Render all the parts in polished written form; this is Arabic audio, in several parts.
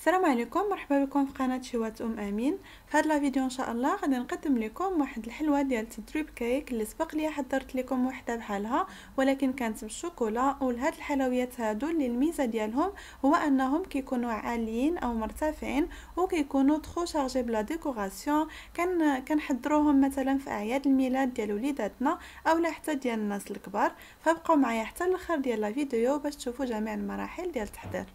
السلام عليكم، مرحبا بكم في قناه شوات امين. في هذا الفيديو ان شاء الله غادي نقدم لكم واحد الحلوه ديال تدريب كيك اللي سبق لي حضرت لكم وحده بحالها، ولكن كانت بالشوكولا. ولهاد الحلويات هادو اللي الميزه ديالهم هو انهم كيكونوا عاليين او مرتفعين وكيكونوا ترو شارجي بلا ديكوراسيون. كنحضروهم مثلا في اعياد الميلاد ديال وليداتنا او حتى ديال الناس الكبار. فبقوا معايا حتى الاخر ديال الفيديو باش تشوفوا جميع المراحل ديال التحضير.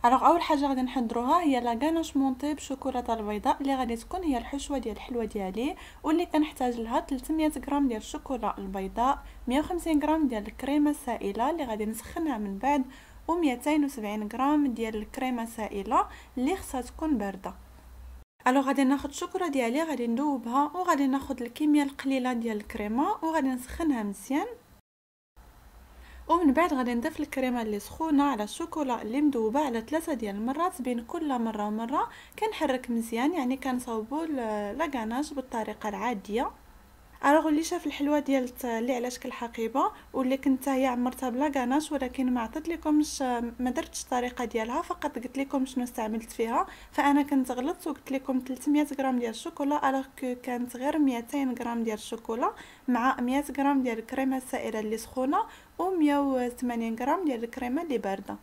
اول حاجه غادي نحضروها هي لا غاناش مونطي بشوكولاته البيضاء اللي غادي تكون هي الحشوه ديال الحلوه ديالي، واللي كنحتاج لها 300 غرام ديال الشوكولا البيضاء، 150 غرام ديال الكريمه السائله اللي غادي نسخنها من بعد، و270 غرام ديال الكريمه السائله اللي خصها تكون بارده. غادي ناخذ الشوكولا ديالي غادي ندوبها، وغادي ناخذ الكميه القليله ديال الكريمه وغادي نسخنها مزيان، ومن بعد غادي نضيف الكريمه اللي سخونه على الشوكولا اللي مذوبه على 3 ديال المرات. بين كل مره ومره كنحرك مزيان، يعني كنصاوبوا لاكاناج بالطريقه العاديه. اللي شاف الحلوه ديال اللي على شكل حقيبه واللي كنت هي عمرتها بلا غاناش، ولكن ما عطيت لكمش، ما درتش الطريقه ديالها، فقط قلت لكم شنو استعملت فيها. فانا كنت غلطت وقلت لكم 300 غرام ديال الشوكولا، كانت غير 200 غرام ديال الشوكولا مع 100 غرام ديال الكريمه السائله اللي سخونه و180 غرام ديال الكريمه اللي بارده.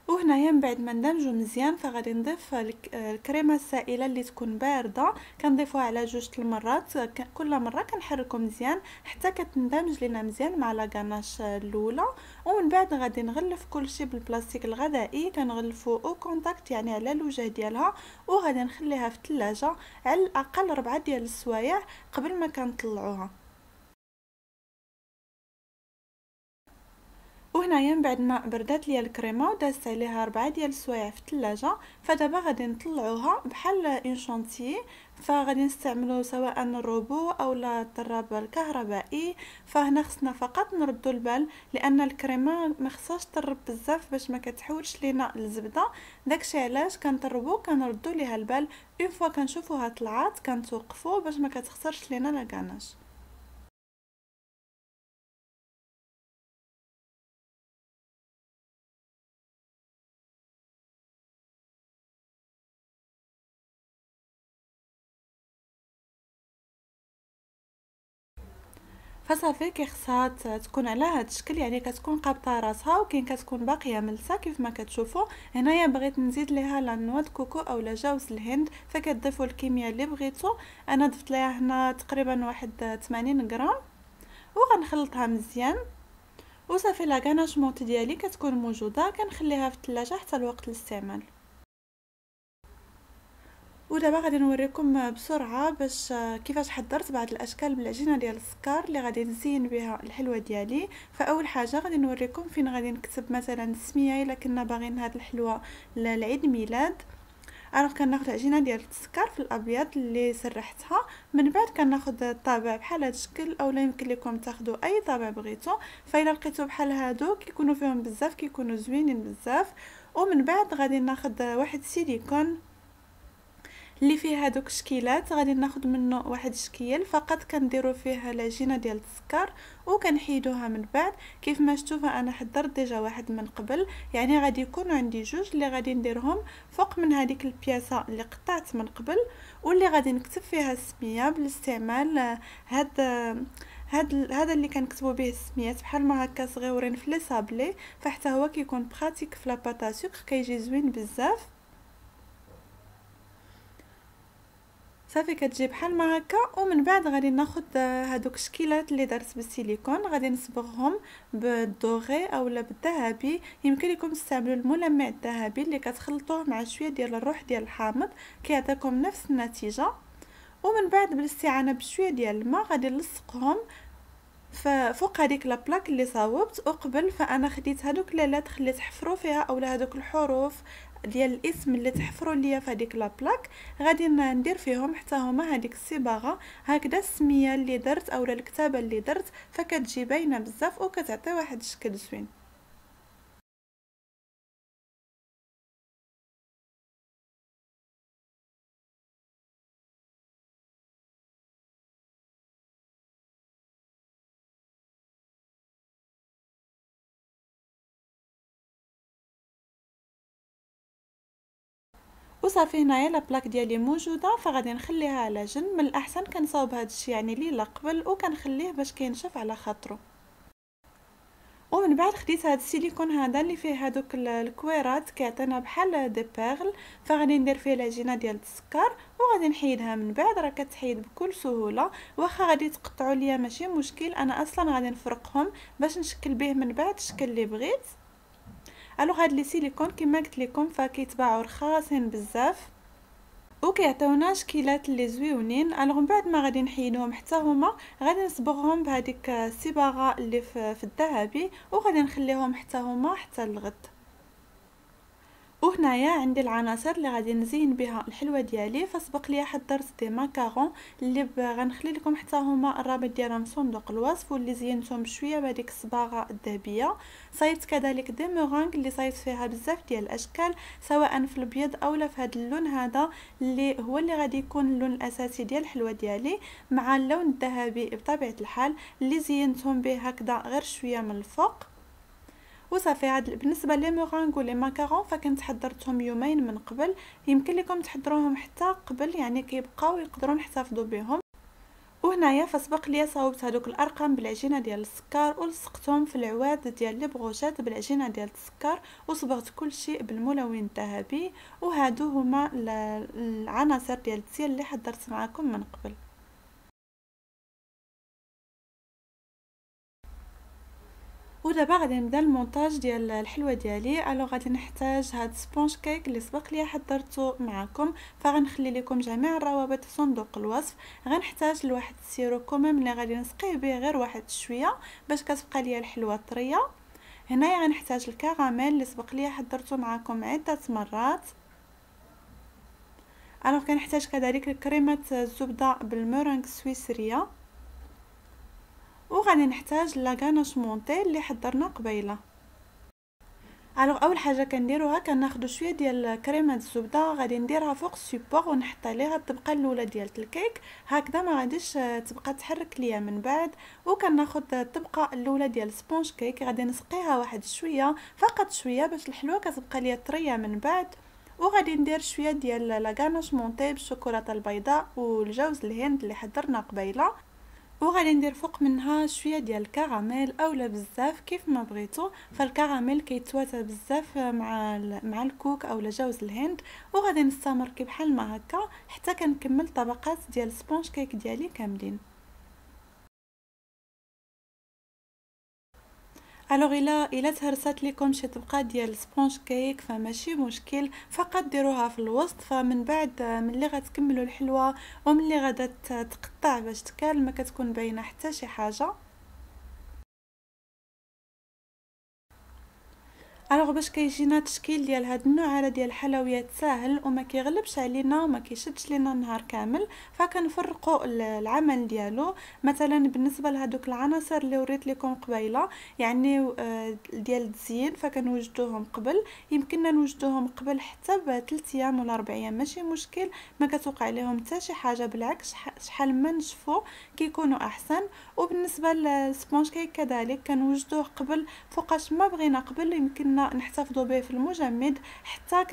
وهنايا من بعد ما ندمجو مزيان فغادي نضيف الكريمه السائله اللي تكون بارده، كنضيفوها على 2 المرات، كل مره كنحركو مزيان حتى كتندمج لينا مزيان مع لاكاناش الاولى. ومن بعد غادي نغلف كلشي بالبلاستيك الغذائي، كنغلفو او كونتاكت يعني على الوجه ديالها، وغادي نخليها في الثلاجه على الاقل 4 ديال السوايع قبل ما كنطلعوها. وهنايا من بعد ما بردات ليا الكريمه ودازت عليها 4 ديال السوايع في الثلاجه، فدابا غادي نطلعوها بحال اون شونتيي. فغادي نستعملوا سواء الروبو او الضراب الكهربائي. فهنا خصنا فقط نردوا البال، لان الكريمه ما خصهاش تطرب بزاف باش ما كتحولش لينا الزبده. داكشي علاش كنطربوا كنردوا ليها البال. اون فوا كنشوفوها طلعات كنتوقفوا باش ما كتخسرش لينا لاكاناش. فصافي خصها تكون على هذا الشكل، يعني كتكون قابطه راسها وكاين كتكون باقيه ملسه كيف ما كتشوفوا. هنايا بغيت نزيد ليها لا نوا د كوكو او لا جوز الهند، فكتضيفوا الكميه اللي بغيتو. انا ضفت ليها هنا تقريبا واحد 80 غرام، وغنخلطها مزيان. وصافي لا غاناشمونط ديالي كتكون موجوده، كنخليها في الثلاجه حتى الوقت الاستعمال. ودابا غادي نوريكم بسرعه باش كيفاش حضرت بعض الاشكال بالعجينه ديال السكر اللي غادي نزين بها الحلوه ديالي. فاول حاجه غادي نوريكم فين غادي نكتب مثلا السميه الا كنا باغيين هاد الحلوه للعيد ميلاد. كناخذ عجينه ديال السكر في الابيض اللي سرحتها، من بعد كناخذ الطابع بحال هذا الشكل، اولا يمكن لكم تاخذوا اي طابع بغيتو. فإلا لقيتو بحال هادو كيكونوا فيهم بزاف كيكونوا زوينين بزاف. ومن بعد غادي ناخذ واحد السيليكون اللي فيه هادوك الشكيلات، غادي ناخذ منه واحد الشكيل فقط كنديروا فيه العجينه ديال السكر وكنحيدوها. من بعد كيف ما شفتوا فانا حضرت ديجا واحد من قبل، يعني غادي يكونوا عندي 2 اللي غادي نديرهم فوق من هذيك البياسه اللي قطعت من قبل، واللي غادي نكتب فيها السميه بالاستعمال هذا اللي كنكتبوا به السميات بحال ما هكا صغيورين في لي صابلي. فحتى هو كيكون براتيك في لاباطا سكر، كيجي زوين بزاف. صافي كتجي بحال ما هكا. ومن بعد غادي ناخذ هادوك الشكيلات اللي درت بالسيليكون، غادي نصبغهم بالدوغي اولا بالذهبي. يمكن لكم تستعملوا الملمع الذهبي اللي كتخلطوه مع شويه ديال الروح ديال الحامض، كيعطيكم نفس النتيجه. ومن بعد بالاستعانه بشويه ديال الماء غادي نلصقهم فوق هذيك لابلاك اللي صاوبت. وقبل فانا خديت هذوك ليلات خليت حفروا فيها اولا هذوك الحروف ديال الاسم اللي تحفروا ليا في هذيك لابلاك، غادي ندير فيهم حتى هما هذيك الصباغه هكذا السميه اللي درت اولا الكتابه اللي درت، فكتجي باينه بزاف وكتعطي واحد الشكل زوين. وصافي هنايا لا بلاك ديالي موجوده، فغادي نخليها على جنب. من الاحسن كنصاوب هذا الشيء يعني ليله قبل وكنخليه باش كينشف على خاطره. ومن بعد خديت هذا السيليكون هذا اللي فيه هذوك الكويرات كيعطينا بحال دي بيرل، فغادي ندير فيه العجينه ديال السكر وغادي نحيدها. من بعد راه كتحيد بكل سهوله، واخا غادي تقطعوا ليا ماشي مشكل، انا اصلا غادي نفرقهم باش نشكل به من بعد الشكل اللي بغيت. الوغ هاد لي سيليكون كما قلت لكم فكيتباعوا رخاصين بزاف وكيعطيونا شكيلات اللي زويونين. الوغ من بعد ما غادي نحيدهم حتى هما غادي نصبغهم بهذيك الصباغه اللي في الذهبي، وغادي نخليهم حتى هما حتى الغد. وهنايا عندي العناصر اللي غادي نزين بها الحلوه ديالي. فسبق لي حضرت دي ماكارون اللي غنخلي لكم حتى هما الرابط ديالهم في صندوق الوصف، واللي زينتهم بشويه بهذيك الصباغه الذهبيه. صايبت كذلك دي مورانغ اللي صايبت فيها بزاف ديال الاشكال، سواء في الابيض اولا في هذا اللون هذا اللي هو اللي غادي يكون اللون الاساسي ديال الحلوه ديالي، مع اللون الذهبي بطبيعه الحال اللي زينتهم به هكذا غير شويه من الفوق. وصافي هاد بالنسبه لي مورانغ ولي ماكارون فكنت حضرتهم يومين من قبل، يمكن لكم تحضروهم حتى قبل يعني كيبقاو يقدروا نحتفظوا بهم. وهنايا فسبق لي صاوبت هذوك الارقام بالعجينه ديال السكر ولصقتهم في العواد ديال لي بروشات بالعجينه ديال السكر، وصبغت كل شيء بالملون الذهبي. وهادو هما العناصر ديال التزيين اللي حضرت معكم من قبل. ودابا غادي نبدا المونتاج ديال الحلوه ديالي. الو غادي نحتاج هاد سبونج كيك اللي سبق لي حضرته معكم، فغنخلي لكم جميع الروابط في صندوق الوصف. غنحتاج لواحد السيرو كوميم اللي غادي نسقيه به غير واحد شويه باش كتبقى ليا الحلوه طريه. هنايا غنحتاج الكراميل اللي سبق لي حضرته معكم عده مرات. الو كنحتاج كذلك كريمه الزبده بالمورانغ السويسريه، وغادي نحتاج لاغاناش مونتي اللي حضرنا قبيله. الوغ اول حاجه كنديروها كناخذ شويه ديال كريمه الزبده غادي نديرها فوق السيبور ونحط عليها الطبقه الاولى ديال الكيك، هكذا ما غاديش تبقى تحرك ليا من بعد. وكناخذ الطبقه الاولى ديال سبونج كيك غادي نسقيها واحد شويه فقط شويه باش الحلوه كتبقى ليا طريه من بعد. وغادي ندير شويه ديال لاغاناش مونتي بالشوكولاته البيضاء والجوز الهند اللي حضرنا قبيله، وغادي ندير فوق منها شويه ديال الكراميل اولا بزاف كيف ما بغيتو. فالكراميل كيتواتى بزاف مع الكوك اولا جوز الهند. وغادي نستمر كي بحال ما هكا حتى كنكمل طبقات ديال سبونج كيك ديالي كاملين. الوغ الا تهرست لكم شي طبقه ديال سبونج كيك فماشي مشكل، فقط ديروها في الوسط. فمن بعد ملي غتكملوا الحلوه وملي غادا تقطع باش تكال ما كتكون باينه حتى شي حاجه. الوغ باش كيجينا تشكيل ديال هاد النوع هذا ديال الحلويات ساهل وما كيغلبش علينا وما كيشدش لينا النهار كامل، فكنفرقوا العمل ديالو. مثلا بالنسبه لهادوك العناصر اللي وريت لكم قبيله يعني ديال التزيين فكنوجدوهم قبل، يمكننا نوجدوهم قبل حتى ب3 ايام ولا 4 ايام ماشي مشكل، ما كتوقع لهم حتى شي حاجه، بالعكس شحال ما نشفوا كيكونوا احسن. وبالنسبه للسبونج كيك كذلك كنوجدوه قبل فوقاش ما بغينا قبل، يمكن نحتفظوا به في المجمد حتى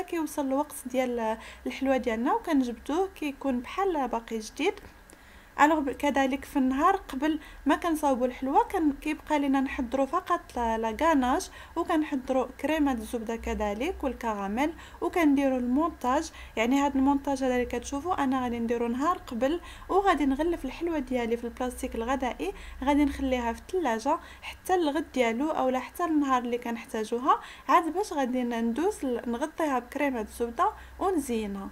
كيوصل الوقت ديال الحلوه ديالنا وكنجبدوه كيكون بحال باقي جديد. الوغ كذلك في النهار قبل ما كنصاوبوا الحلوه كيبقى لنا نحضروا فقط لا غاناش، وكنحضروا كريمه الزبده كذلك والكراميل، وكنديروا المونتاج. يعني هذا المونتاج هذا اللي كتشوفوا انا غادي نديرو نهار قبل، وغادي نغلف الحلوه ديالي في البلاستيك الغذائي، غادي نخليها في الثلاجه حتى الغد ديالو اولا حتى النهار اللي كنحتاجوها عاد باش غادي ندوز نغطيها بكريمه الزبده ونزينها.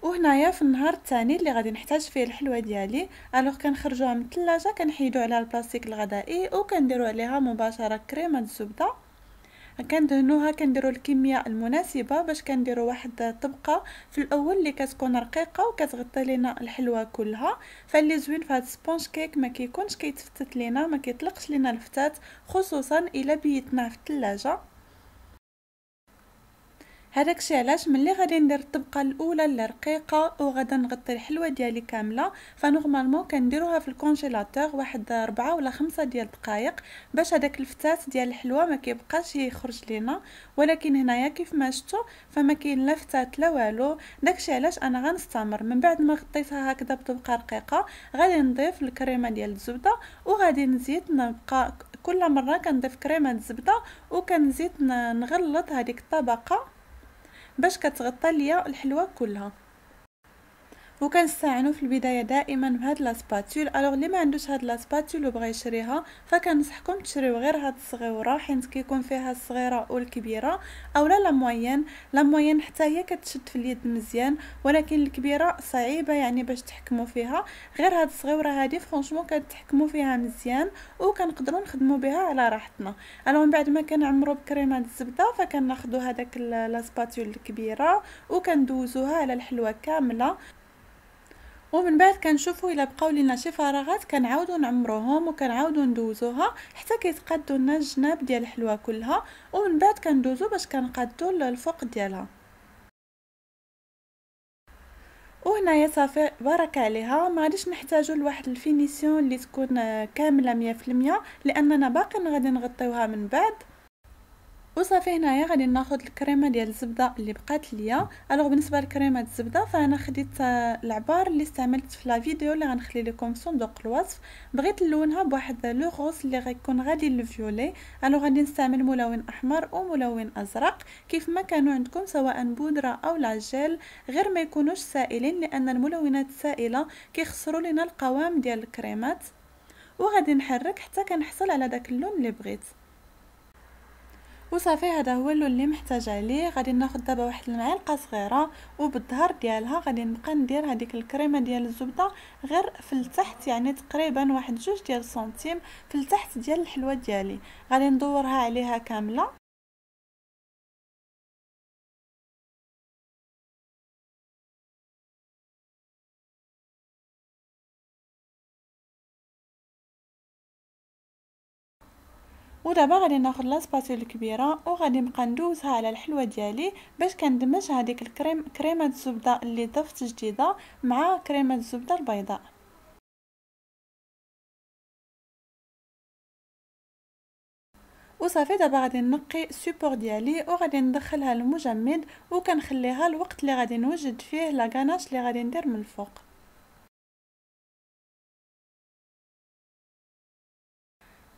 وهنايا في النهار الثاني اللي غادي نحتاج فيه الحلوه ديالي، الوغ كنخرجوها من الثلاجه كنحيدو عليها البلاستيك الغذائي وكنديروا عليها مباشره كريمه الزبده، كندهنوها كنديروا الكميه المناسبه باش كنديروا واحد الطبقه في الاول اللي كتكون رقيقه وكتغطي لنا الحلوه كلها. فاللي زوين في هذا السبونج كيك ما كيكونش كيتفتت لنا ما كيطلقش لنا الفتات، خصوصا الا بيتناه في الثلاجه. هذاك الشيء علاش ملي غادي ندير الطبقه الاولى اللي رقيقه وغادا نغطي الحلوه ديالي كامله، فنورمالمون كنديروها في الكونجيلاتور واحد 4 ولا 5 ديال الدقائق باش هذاك الفتات ديال الحلوه ما كيبقاش يخرج لينا. ولكن هنايا كيف ما شفتوا فما كاين لا فتات لا والو. داكشي علاش انا غنستمر من بعد ما غطيتها هكذا بطبقه رقيقه غادي نضيف الكريمه ديال الزبده وغادي نزيد نبقى كل مره كنضيف كريمه الزبده وكنزيد نغلط هذيك الطبقه باش كتغطى ليا الحلوه كلها. وكنستعانوا في البدايه دائما بهاد لا سباتول. الوغ اللي ما عندوش هاد لا سباتول وبغى يشريها فكنصحكم تشريو غير هاد الصغيره حيت كيكون فيها الصغيره والكبيره، اولا لا موين حتى هي كتشد في اليد مزيان، ولكن الكبيره صعيبه يعني باش تحكموا فيها. غير هاد الصغيره هادي فرونشمون كتحكموا فيها مزيان وكنقدروا نخدموا بها على راحتنا. الوغ من بعد ما كنعمروا بكريمه الزبده فكناخذوا هذاك لا سباتول الكبيره وكندوزوها على الحلوه كامله، ومن بعد كنشوفوا الا بقاو لينا شي فراغات كنعاودوا نعمروهم وكنعاودوا ندوزوها حتى كيتقادوا لنا الجناب ديال الحلوه كلها، ومن بعد كندوزو باش كنقادوا الفوق ديالها. وهنايا صافي بارك عليها، ما غاديش نحتاجوا لواحد الفينيسيون اللي تكون كامله 100% لاننا باقي غادي نغطيوها من بعد. وصافي هنايا غادي ناخذ الكريمه ديال الزبده اللي بقات ليا. الوغ بالنسبه لكريمه الزبده فانا خديت العبار اللي استعملت في لا فيديو اللي غنخلي لكم في صندوق الوصف. بغيت نلونها بواحد لو غوص اللي غيكون غادي للفيولي. الوغ غادي نستعمل ملون احمر وملون ازرق كيف ما كانوا عندكم سواء بودره او لا جيل، غير ما يكونوش سائلين لان الملونات السائله كيخسروا لنا القوام ديال الكريمات. وغادي نحرك حتى كنحصل على داك اللون اللي بغيت. وصافي هذا هو اللون اللي محتاج عليه. غادي ناخذ دابا واحد المعلقه صغيره وبالظهر ديالها غادي نبقى ندير هذيك الكريمه ديال الزبده غير في التحت، يعني تقريبا واحد 2 سنتيم في التحت ديال الحلوه ديالي. غادي ندورها عليها كامله. ودابا غادي ناخذ لا سباتول الكبيره وغادي نبقى ندوزها على الحلوه ديالي باش كندمج هذيك كريمه الزبده اللي ضفت جديده مع كريمه الزبده البيضاء. وصافي دابا غادي نقي السيبور ديالي وغادي ندخلها للمجمد وكنخليها الوقت اللي غادي نوجد فيه لا غاناش اللي غادي ندير من الفوق.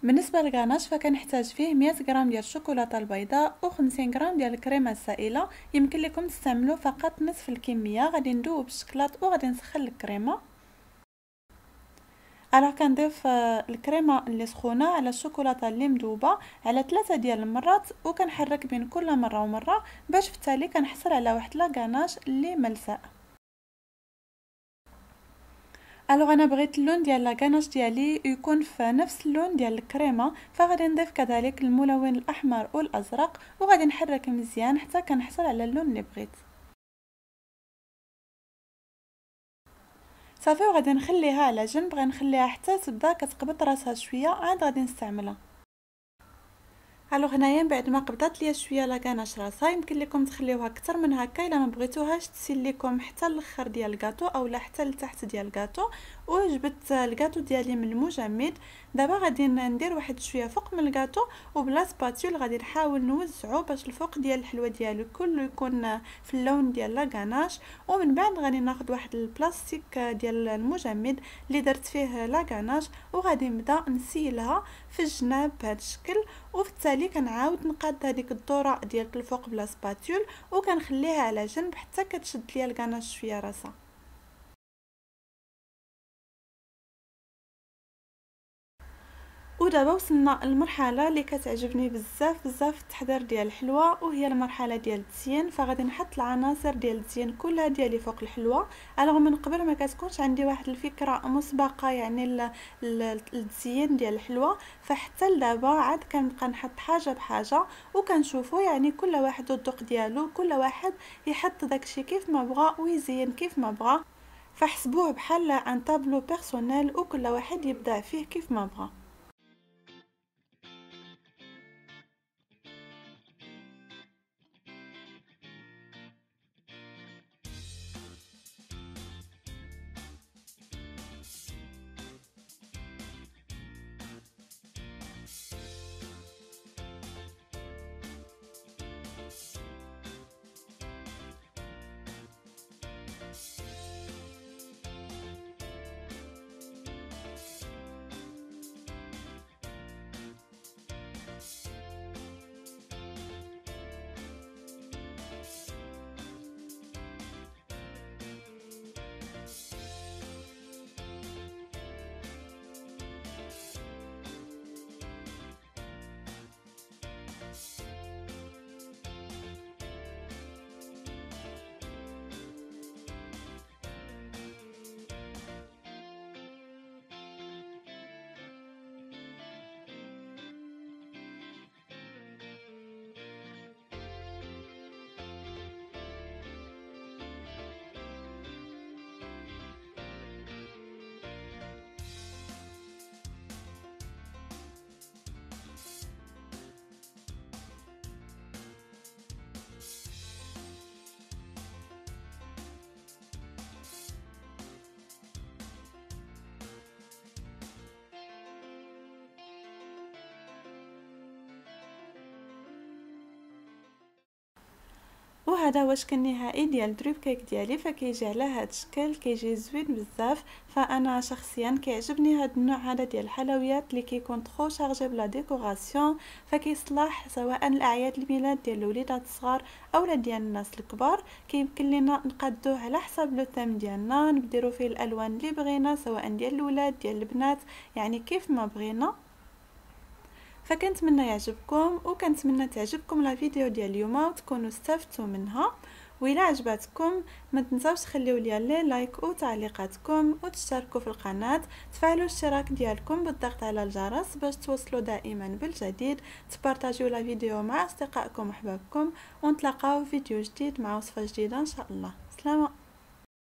بالنسبه للغاناش فكنحتاج فيه 100 غرام ديال الشوكولاته البيضاء و50 غرام ديال الكريمه السائله. يمكن لكم تستعملوا فقط نصف الكميه. غادي ندوب الشكلاط وغادي نسخن الكريمه. انا كنضيف الكريمه اللي سخونه على الشوكولاته اللي مذوبه على 3 ديال المرات وكنحرك بين كل مره ومره باش في التالي كنحصل على واحد لا غاناش اللي ملساء. الوغ انا بغيت اللون ديال لا غاناش ديالي يكون في نفس اللون ديال الكريمه، فغادي نضيف كذلك الملون الاحمر والازرق وغادي نحرك مزيان حتى كنحصل على اللون اللي بغيت. صافي وغادي نخليها على جنب، غنخليها حتى تبدا كتقبض راسها شويه عاد غادي نستعملها. الوغ هنايا بعد ما قبضات ليا شويه لا غاناش راسها يمكن لكم تخليوها اكثر من هكا الا ما بغيتوهاش تسيل لكم حتى الاخر ديال الكاطو اولا حتى لتحت ديال الكاطو. وجبت الكاطو ديالي من المجمد. دابا غادي ندير واحد شويه فوق من الكاطو وبلا سباتول غادي نحاول نوزعو باش الفوق ديال الحلوه ديالو كله يكون في اللون ديال لا غاناش. ومن بعد غادي ناخذ واحد البلاستيك ديال المجمد اللي درت فيه لا غاناش وغادي نبدا نسيلها في الجناب بهذا الشكل. وفي التالي كنعاود نقاد هذيك الدوره ديال الفوق بلا سباتول وكنخليها على جنب حتى كتشد ليا الغاناش شويه راسها. ودابا وصلنا المرحله اللي كتعجبني بزاف في التحضير ديال الحلوه وهي المرحله ديال التزيين. فغادي نحط العناصر ديال التزيين كلها ديالي فوق الحلوه. الوغ من قبل ما كتكونش عندي واحد الفكره مسبقه يعني التزيين ديال الحلوه، فحتى لدابا عاد كنبقى نحط حاجه بحاجه وكنشوفوا يعني كل واحد والذوق ديالو، كل واحد يحط داكشي كيف ما بغى ويزين كيف ما بغى، فحسبوه بحال ان طابلو بيرسونيل وكل واحد يبدع فيه كيف ما بغى. هذا هو الشكل النهائي ديال دريب كيك ديالي. فكيجي على هذا الشكل، كيجي زوين بزاف. فانا شخصيا كيعجبني هذا النوع هذا ديال الحلويات اللي كيكون طرو شارجي بلا ديكوراسيون. فكيصلح سواء الاعياد الميلاد ديال الوليدات الصغار اولا ديال الناس الكبار. كيمكن لينا نقادوه على حسب لو تيم ديالنا، نديرو فيه الالوان اللي بغينا سواء ديال الولاد ديال البنات، يعني كيف ما بغينا. فكنتمنى يعجبكم، وكنتمنى تعجبكم لا فيديو ديال اليوم وتكونوا استفدتوا منها. وإلا عجبتكم ما تنساوش تخليو لي لايك وتعليقاتكم، وتشتركوا في القناه، تفعلوا الاشتراك ديالكم بالضغط على الجرس باش توصلوا دائما بالجديد، تبارطاجيو لا فيديو مع اصدقائكم واحبابكم، ونتلاقاو في فيديو جديد مع وصفه جديده ان شاء الله. سلام.